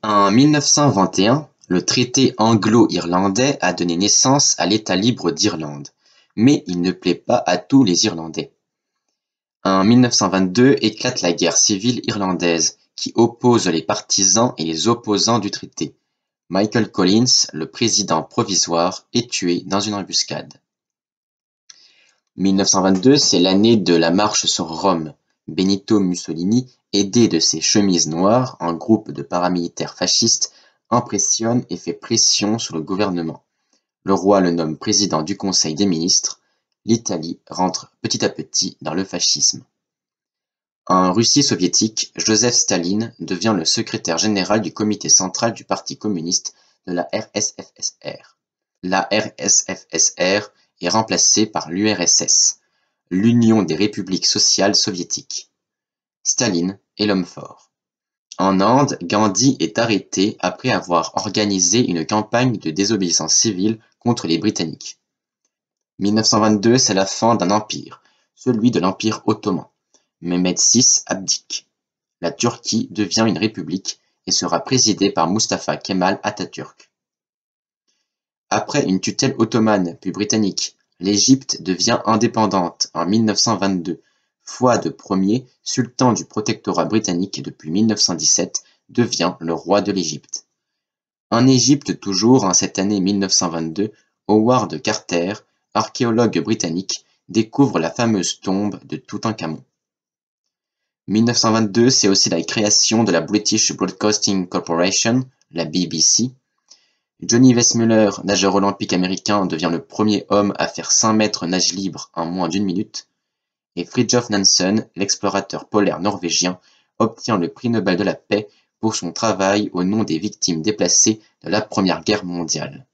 En 1921, le traité anglo-irlandais a donné naissance à l'État libre d'Irlande, mais il ne plaît pas à tous les Irlandais. En 1922 éclate la guerre civile irlandaise, qui oppose les partisans et les opposants du traité. Michael Collins, le président provisoire, est tué dans une embuscade. 1922, c'est l'année de la marche sur Rome. Benito Mussolini, aidé de ses chemises noires, un groupe de paramilitaires fascistes, impressionne et fait pression sur le gouvernement. Le roi le nomme président du Conseil des ministres. L'Italie rentre petit à petit dans le fascisme. En Russie soviétique, Joseph Staline devient le secrétaire général du comité central du Parti communiste de la RSFSR. La RSFSR est remplacée par l'URSS, l'Union des républiques sociales soviétiques. Staline est l'homme fort. En Inde, Gandhi est arrêté après avoir organisé une campagne de désobéissance civile contre les Britanniques. 1922, c'est la fin d'un empire, celui de l'Empire ottoman. Mehmed VI abdique. La Turquie devient une république et sera présidée par Mustafa Kemal Atatürk. Après une tutelle ottomane puis britannique, l'Égypte devient indépendante en 1922. Fouad Ier, sultan du protectorat britannique depuis 1917, devient le roi de l'Égypte. En Égypte toujours, en cette année 1922, Howard Carter, archéologue britannique, découvre la fameuse tombe de Toutankhamon. 1922, c'est aussi la création de la British Broadcasting Corporation, la BBC. Johnny Weissmuller, nageur olympique américain, devient le premier homme à faire 100 mètres nage libre en moins d'1 minute. Et Fridtjof Nansen, l'explorateur polaire norvégien, obtient le prix Nobel de la paix pour son travail au nom des victimes déplacées de la Première Guerre mondiale.